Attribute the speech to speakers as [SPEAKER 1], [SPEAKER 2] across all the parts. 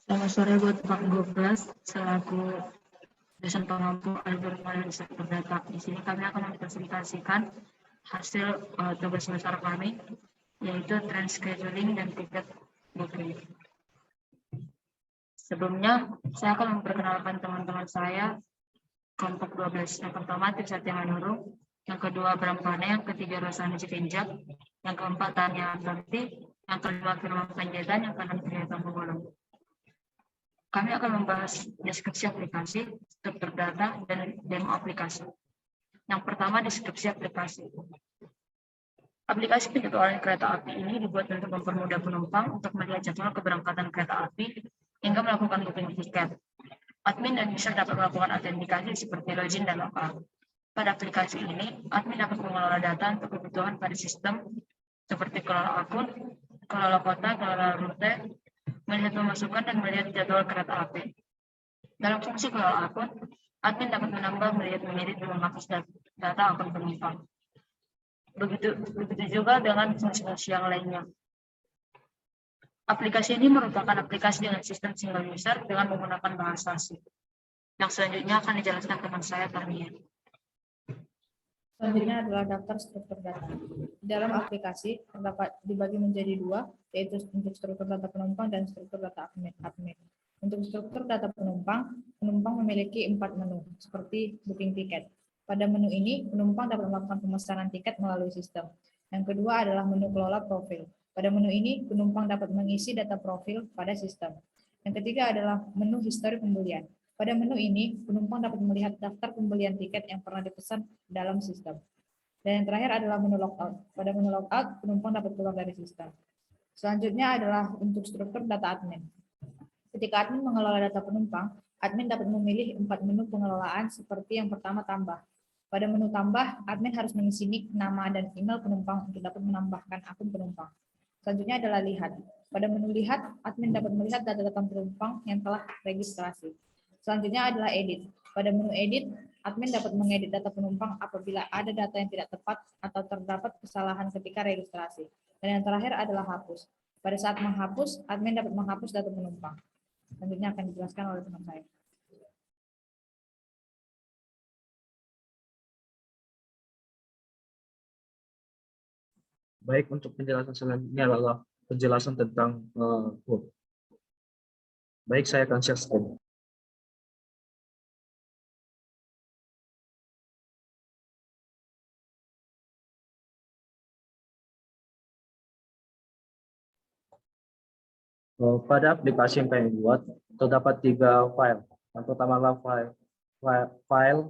[SPEAKER 1] Selamat sore buat Pak Gopras, selaku dosen pengampu algoritma dan sektor data. Di sini kami akan mempresentasikan hasil tugas besar kami, yaitu trend scheduling dan tiket booking. Sebelumnya, saya akan memperkenalkan teman-teman saya, kelompok 12. Yang pertama, Trisatya Manuru, yang kedua, Bram Pane, yang ketiga, Rosani Citinjak, yang keempat, Tania Antanti, yang kelima, Firman Panjaitan, yang keenam, Triata Pemulung. Kami akan membahas deskripsi aplikasi, struktur data, dan demo aplikasi. Yang pertama, deskripsi aplikasi. Aplikasi penjadwalan kereta api ini dibuat untuk mempermudah penumpang untuk melihat jadwal keberangkatan kereta api hingga melakukan booking tiket. Admin dan user dapat melakukan autentikasi seperti login dan logout. Pada aplikasi ini, admin dapat mengelola data untuk kebutuhan pada sistem seperti kelola akun, kelola kota, kelola rute, melihat pemasukan dan melihat jadwal kereta api. Dalam fungsi kelola akun, admin dapat menambah, melihat, mengedit, dan menghapus data akun penumpang. Begitu juga dengan fungsi-fungsi yang lainnya. Aplikasi ini merupakan aplikasi dengan sistem single user dengan menggunakan bahasa asing. Yang selanjutnya akan dijelaskan teman saya, Tania.
[SPEAKER 2] Selanjutnya adalah daftar struktur data. Dalam aplikasi terdapat dibagi menjadi dua, yaitu untuk struktur data penumpang dan struktur data admin. Untuk struktur data penumpang, penumpang memiliki 4 menu, seperti booking tiket. Pada menu ini, penumpang dapat melakukan pemesanan tiket melalui sistem. Yang kedua adalah menu kelola profil. Pada menu ini, penumpang dapat mengisi data profil pada sistem. Yang ketiga adalah menu histori pembelian. Pada menu ini, penumpang dapat melihat daftar pembelian tiket yang pernah dipesan dalam sistem. Dan yang terakhir adalah menu logout. Pada menu logout, penumpang dapat keluar dari sistem. Selanjutnya adalah untuk struktur data admin. Ketika admin mengelola data penumpang, admin dapat memilih 4 menu pengelolaan seperti yang pertama, tambah. Pada menu tambah, admin harus mengisi nick, nama, dan email penumpang untuk dapat menambahkan akun penumpang. Selanjutnya adalah lihat. Pada menu lihat, admin dapat melihat data-data penumpang yang telah registrasi. Selanjutnya adalah edit. Pada menu edit, admin dapat mengedit data penumpang apabila ada data yang tidak tepat atau terdapat kesalahan ketika registrasi. Dan yang terakhir adalah hapus. Pada saat menghapus, admin dapat menghapus data penumpang. Selanjutnya akan dijelaskan oleh teman saya.
[SPEAKER 3] Baik, untuk penjelasan selanjutnya adalah penjelasan tentang work. Baik, saya akan share screen. Pada aplikasi yang kami buat, terdapat 3 file. Yang pertama adalah file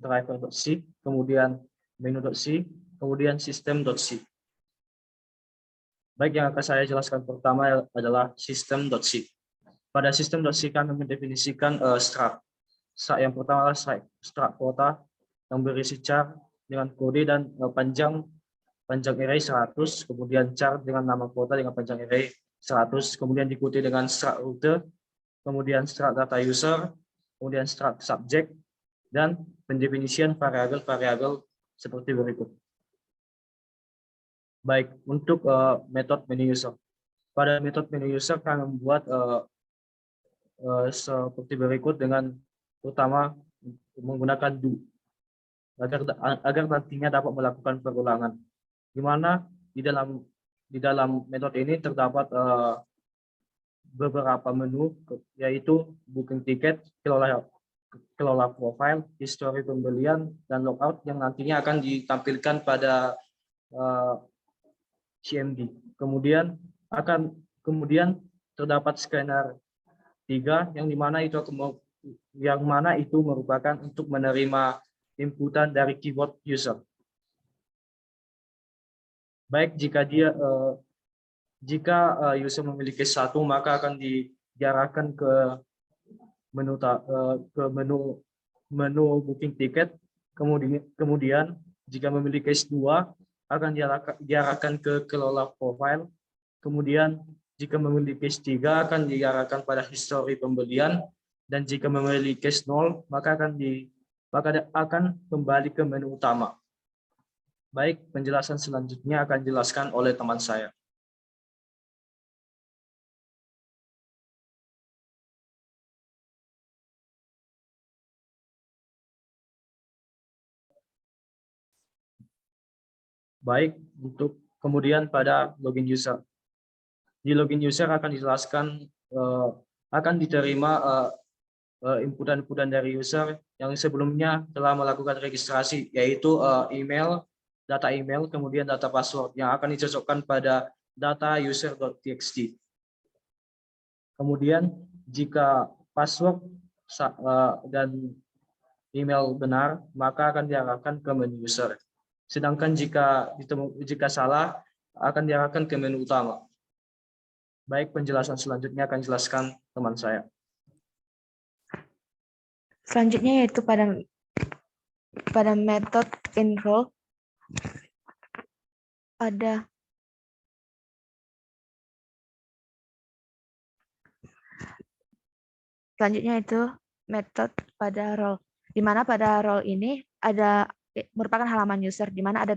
[SPEAKER 3] driver.c, kemudian menu.c, kemudian system.c. Baik, yang akan saya jelaskan pertama adalah system.c. Pada system.c kami mendefinisikan struct. Yang pertama adalah struct kota yang berisi char dengan kode dan panjang array 100, kemudian char dengan nama kota dengan panjang array 100, kemudian diikuti dengan struct rute, kemudian struct data user, kemudian struct subject, dan pendefinisian variabel-variabel seperti berikut. Baik, untuk metode menu user. Pada metode menu user kami membuat seperti berikut dengan utama menggunakan do agar nantinya dapat melakukan perulangan. Di mana di dalam metode ini terdapat beberapa menu, yaitu booking tiket, kelola profile, histori pembelian, dan logout yang nantinya akan ditampilkan pada CMD. Kemudian terdapat scanner 3 yang mana itu merupakan untuk menerima inputan dari keyboard user. Baik, jika user memiliki 1, maka akan diarahkan ke menu booking tiket. Kemudian jika memiliki 2, akan diarahkan ke kelola profile. Kemudian jika memiliki 3, akan diarahkan pada histori pembelian, dan jika memiliki 0, maka akan kembali ke menu utama. Baik, penjelasan selanjutnya akan dijelaskan oleh teman saya. Baik, untuk kemudian pada login user. Di login user akan dijelaskan, akan diterima inputan-inputan dari user yang sebelumnya telah melakukan registrasi, yaitu email, data email, kemudian data password yang akan dicocokkan pada data user.txt. Kemudian jika password dan email benar, maka akan diarahkan ke menu user. Sedangkan jika salah, akan diarahkan ke menu utama. Baik, penjelasan selanjutnya akan jelaskan teman saya.
[SPEAKER 4] Selanjutnya yaitu pada metode enroll ada selanjutnya itu metode pada role, di mana pada role ini merupakan halaman user, di mana ada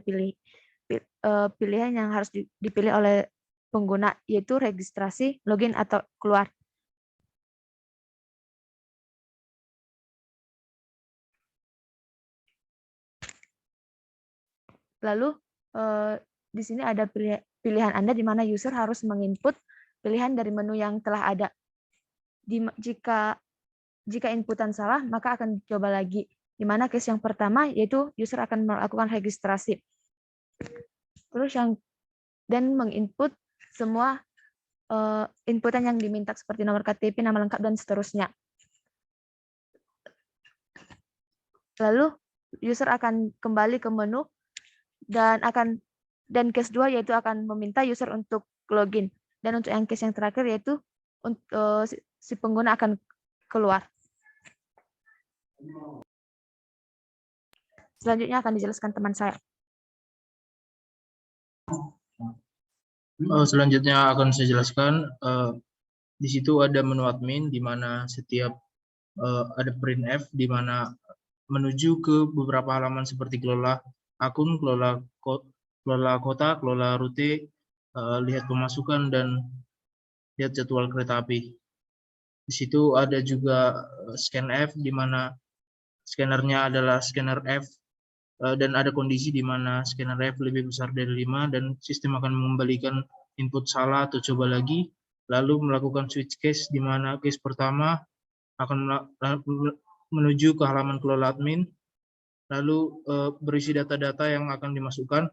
[SPEAKER 4] pilihan yang harus dipilih oleh pengguna, yaitu registrasi, login, atau keluar. Lalu di sini ada pilihan Anda, di mana user harus menginput pilihan dari menu yang telah ada. Jika inputan salah, maka akan dicoba lagi. Di mana case yang pertama yaitu user akan melakukan registrasi. Terus dan menginput semua inputan yang diminta seperti nomor KTP, nama lengkap, dan seterusnya. Lalu user akan kembali ke menu dan case 2 yaitu akan meminta user untuk login. Dan untuk yang case yang terakhir yaitu si pengguna akan keluar. Selanjutnya akan dijelaskan teman saya.
[SPEAKER 5] Selanjutnya akan saya jelaskan. Di situ ada menu admin, di mana setiap ada printf, di mana menuju ke beberapa halaman seperti kelola akun, kelola kota, kelola rute, lihat pemasukan, dan lihat jadwal kereta api. Di situ ada juga scanf, di mana scannernya adalah scanner F, dan ada kondisi di mana scanner F lebih besar dari 5, dan sistem akan mengembalikan input salah atau coba lagi, lalu melakukan switch case, di mana case pertama akan menuju ke halaman kelola admin, lalu berisi data-data yang akan dimasukkan.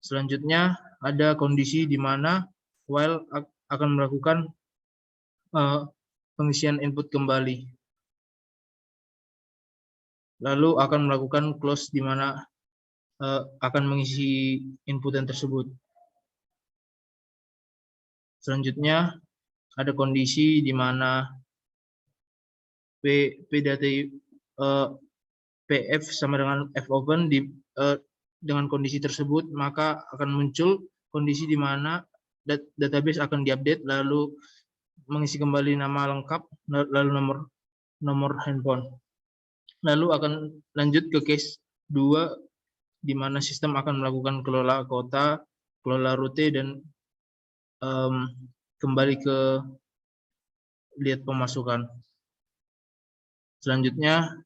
[SPEAKER 5] Selanjutnya ada kondisi di mana while akan melakukan pengisian input kembali. Lalu akan melakukan close, di mana akan mengisi inputan tersebut. Selanjutnya ada kondisi di mana PF sama dengan fopen dengan kondisi tersebut, maka akan muncul kondisi di mana database akan diupdate, lalu mengisi kembali nama lengkap, lalu nomor handphone. Lalu akan lanjut ke case 2, di mana sistem akan melakukan kelola kota, kelola rute, dan kembali ke lihat pemasukan. Selanjutnya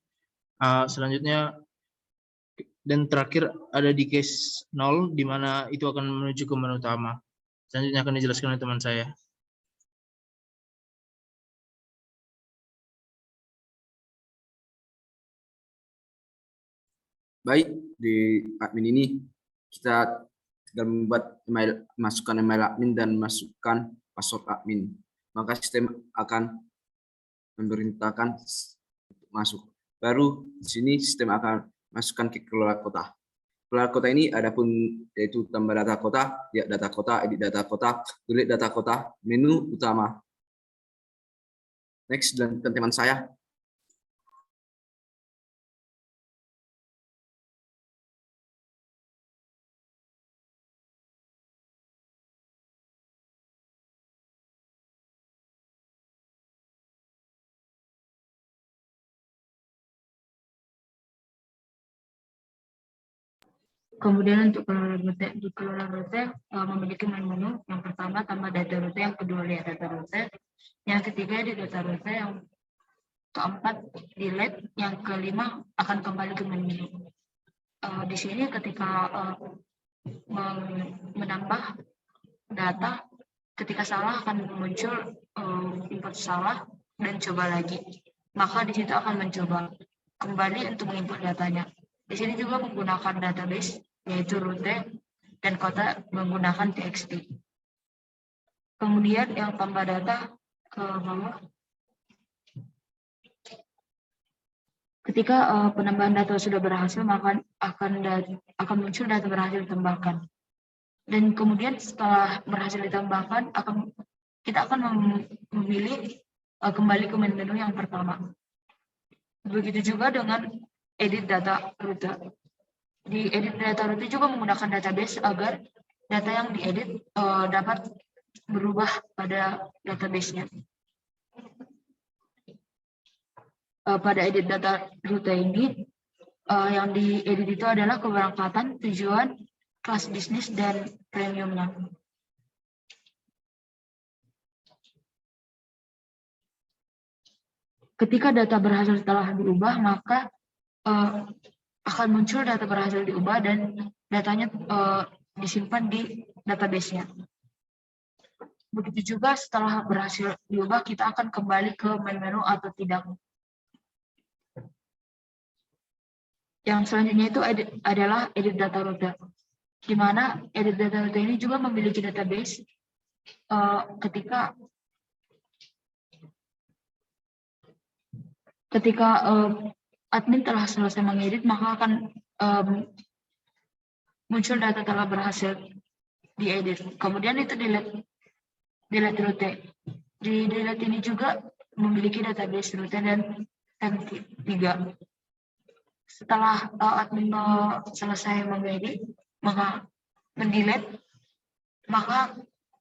[SPEAKER 5] dan terakhir ada di case 0, di mana itu akan menuju ke menu utama. Selanjutnya akan dijelaskan oleh teman saya.
[SPEAKER 6] Baik, di admin ini kita tinggal membuat masukkan email admin dan masukkan password admin. Maka sistem akan memerintahkan masuk. Baru di sini sistem akan masukkan ke kelola kota. Kelola kota ini adapun yaitu tambah data kota, lihat data kota, edit data kota, delete data kota, menu utama. Next, dilanjutkan teman saya.
[SPEAKER 1] Kemudian untuk kelola rute memiliki menu. Yang pertama tambah data rute, yang kedua lihat data rute, yang ketiga di data rute, yang keempat delete, yang kelima akan kembali ke menu. Di sini ketika menambah data, ketika salah akan muncul input salah dan coba lagi. Maka di situ akan mencoba kembali untuk menginput datanya. Di sini juga menggunakan database yaitu route dan kota menggunakan txt. Kemudian yang tambah data ke bawah. Ketika penambahan data sudah berhasil, maka akan muncul data berhasil ditambahkan. Dan kemudian setelah berhasil ditambahkan, kita akan memilih kembali ke menu yang pertama. Begitu juga dengan edit data rute. Di edit data rute juga menggunakan database agar data yang diedit dapat berubah pada database-nya. Pada edit data rute ini, yang diedit itu adalah keberangkatan, tujuan, kelas bisnis, dan premiumnya. Ketika data berhasil telah diubah, maka akan muncul data berhasil diubah dan datanya disimpan di database-nya. Begitu juga setelah berhasil diubah, kita akan kembali ke main menu atau tidak. Yang selanjutnya itu adalah edit data rute, di mana edit data rute ini juga memiliki database. Ketika admin telah selesai mengedit, maka akan muncul data telah berhasil diedit. Kemudian itu delete rute. Di delete ini juga memiliki database rute dan tag 3. Setelah admin selesai mengedit, maka mendelete, maka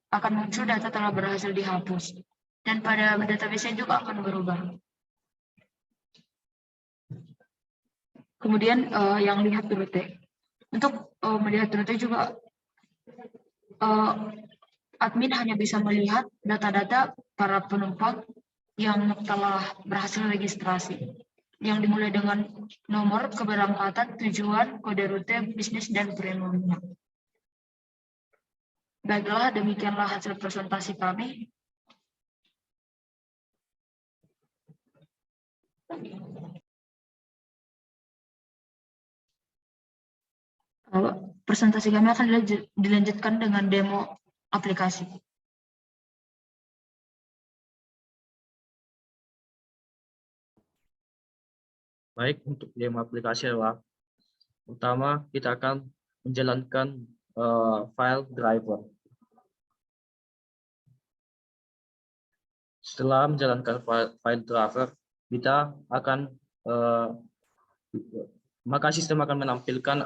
[SPEAKER 1] akan muncul data telah berhasil dihapus. Dan pada database-nya juga akan berubah. Kemudian yang lihat rute. Untuk melihat rute juga, admin hanya bisa melihat data-data para penumpang yang telah berhasil registrasi, yang dimulai dengan nomor keberangkatan, tujuan, kode rute, bisnis, dan premiumnya. Baiklah, demikianlah hasil presentasi kami. Presentasi kami akan dilanjutkan dengan demo aplikasi.
[SPEAKER 3] Baik, untuk demo aplikasi adalah pertama kita akan menjalankan file driver. Setelah menjalankan file driver, kita akan maka sistem akan menampilkan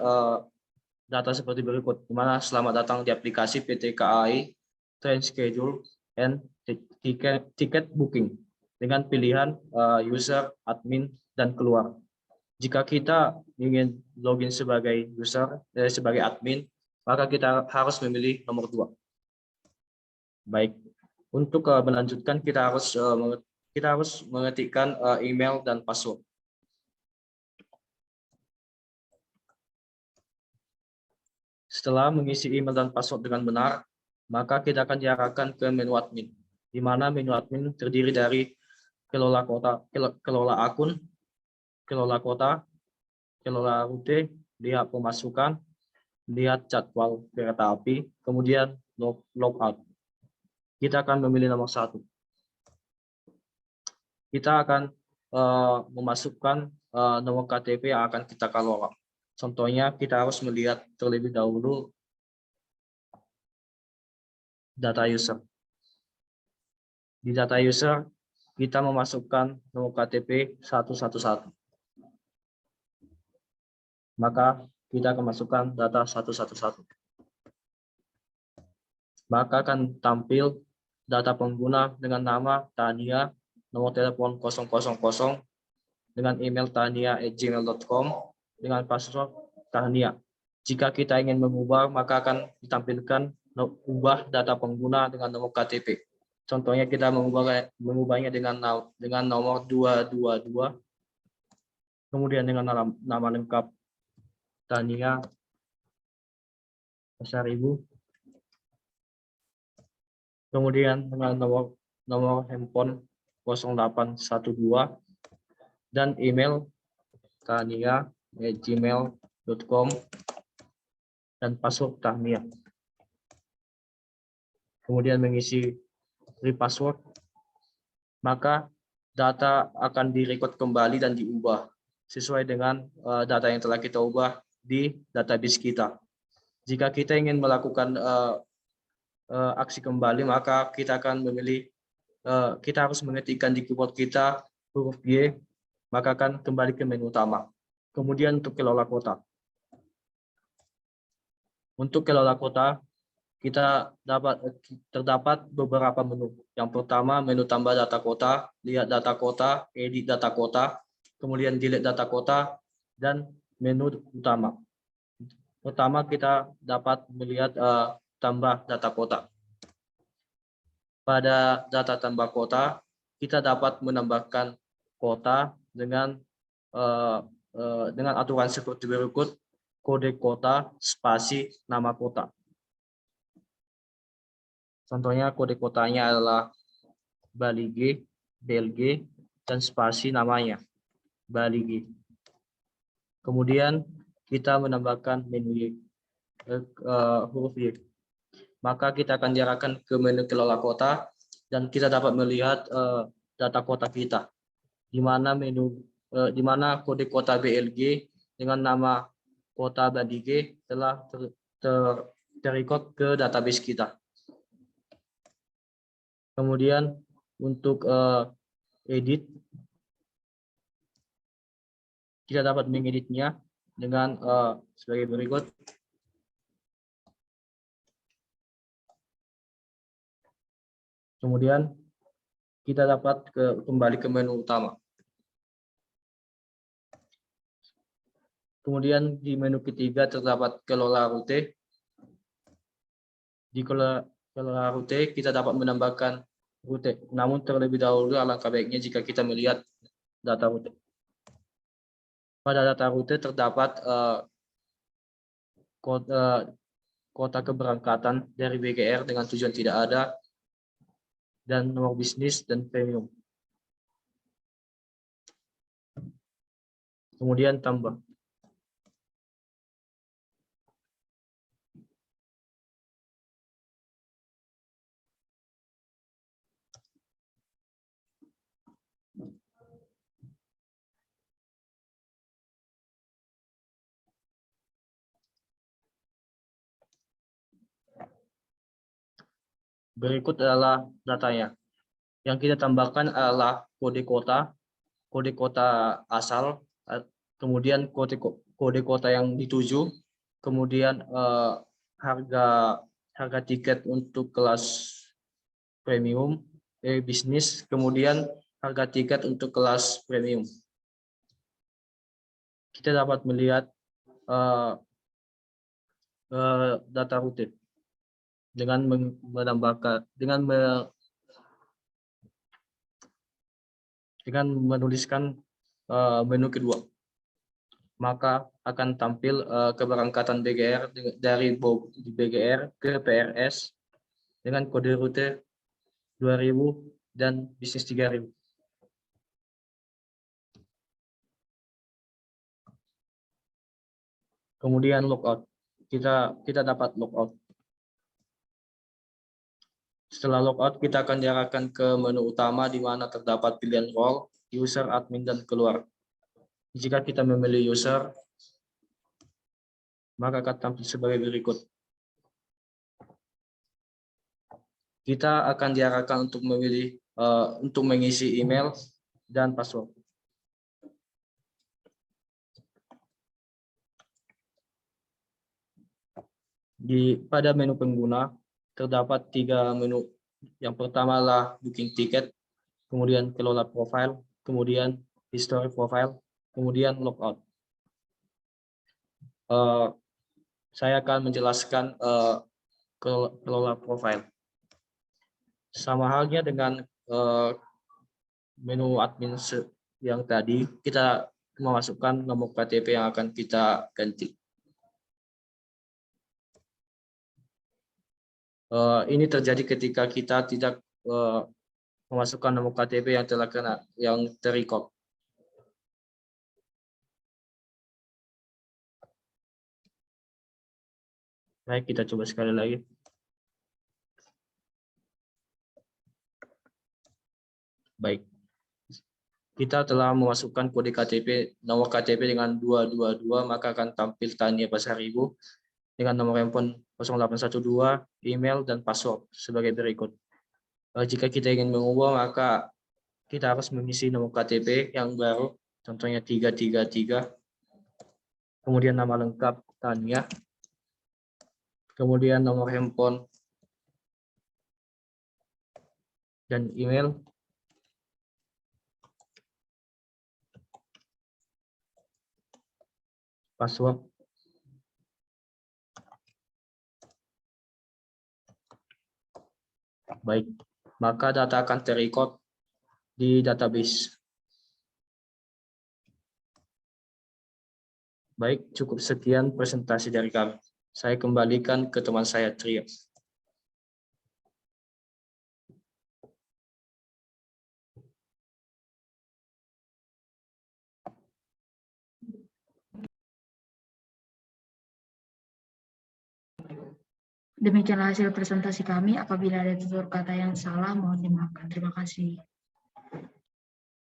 [SPEAKER 3] data seperti berikut, di mana selamat datang di aplikasi PT KAI Train Schedule and Ticket Booking dengan pilihan user, admin, dan keluar. Jika kita ingin login sebagai user, sebagai admin, maka kita harus memilih nomor 2. Baik, untuk melanjutkan kita harus mengetikkan email dan password. Setelah mengisi email dan password dengan benar, maka kita akan diarahkan ke menu admin, di mana menu admin terdiri dari kelola akun, kelola kota, kelola rute, lihat pemasukan, lihat jadwal kereta api, kemudian logout. Kita akan memilih nomor 1. Kita akan memasukkan nomor KTP yang akan kita kelola. Contohnya, kita harus melihat terlebih dahulu data user. Di data user, kita memasukkan nomor KTP 111. Maka kita akan masukkan data 111. Maka akan tampil data pengguna dengan nama Tania, nomor telepon 000, dengan email tania@gmail.com, dengan password Tania. Jika kita ingin mengubah, maka akan ditampilkan ubah data pengguna dengan nomor KTP. Contohnya kita mengubahnya dengan nomor 222, kemudian dengan nama lengkap Tania, Besar Ibu. Kemudian dengan nomor handphone 0812 dan email tahnia@gmail.com dan password Tahnia. Kemudian mengisi repassword, maka data akan direcord kembali dan diubah sesuai dengan data yang telah kita ubah di database kita. Jika kita ingin melakukan aksi kembali, maka kita akan memilih, kita harus mengetikkan di keyboard kita huruf Y, maka akan kembali ke menu utama. Kemudian untuk kelola kota. Untuk kelola kota, terdapat beberapa menu. Yang pertama, menu tambah data kota, lihat data kota, edit data kota, kemudian delete data kota, dan menu utama. Pertama, kita dapat melihat tambah data kota. Pada data tambah kota, kita dapat menambahkan kota dengan aturan seperti berikut: kode kota, spasi, nama kota. Contohnya kode kotanya adalah Bali G, BLG, dan spasi namanya Bali G. Kemudian kita menambahkan menu huruf Y. Maka kita akan diarahkan ke menu kelola kota dan kita dapat melihat data kota kita, di mana kode kota BLG dengan nama kota Bali G telah terrecord ke database kita. Kemudian untuk edit, kita dapat mengeditnya dengan sebagai berikut. Kemudian kita dapat kembali ke menu utama. Kemudian di menu ketiga terdapat kelola rute. Di kelola rute kita dapat menambahkan rute. Namun terlebih dahulu alangkah baiknya jika kita melihat data rute. Pada data rute terdapat kota keberangkatan dari BGR dengan tujuan tidak ada, dan nomor bisnis dan premium. Kemudian tambah. Berikut adalah datanya. Yang kita tambahkan adalah kode kota asal, kemudian kode kota yang dituju, kemudian harga tiket untuk kelas premium, bisnis, kemudian harga tiket untuk kelas premium. Kita dapat melihat data rute dengan menambahkan dengan menuliskan menu kedua, maka akan tampil keberangkatan BGR dari BGR ke PRS dengan kode rute 2000 dan bisnis 3000. Kemudian logout, kita dapat logout. Setelah logout, kita akan diarahkan ke menu utama di mana terdapat pilihan role, user, admin, dan keluar. Jika kita memilih user, maka akan tampil sebagai berikut. Kita akan diarahkan untuk memilih untuk mengisi email dan password. Pada menu pengguna terdapat 3 menu. Yang pertama adalah booking tiket, kemudian kelola profile, kemudian history profile, kemudian logout. Saya akan menjelaskan kelola profile. Sama halnya dengan menu admin yang tadi, kita memasukkan nomor KTP yang akan kita ganti. Ini terjadi ketika kita tidak memasukkan nomor KTP yang telah yang terrecord. Baik, kita coba sekali lagi. Baik. Kita telah memasukkan kode KTP, nomor KTP dengan 222, maka akan tampil Tania Pasaribu dengan nomor handphone 0812, email, dan password sebagai berikut. Jika kita ingin mengubah, maka kita harus mengisi nomor KTP yang baru, contohnya 333, kemudian nama lengkap Tania, kemudian nomor handphone dan email, password, baik, maka data akan terrecord di database. Baik, cukup sekian presentasi dari kami. Saya kembalikan ke teman saya, Trio.
[SPEAKER 1] Demikianlah hasil presentasi kami. Apabila ada tutur kata yang salah, mohon dimaafkan. Terima kasih.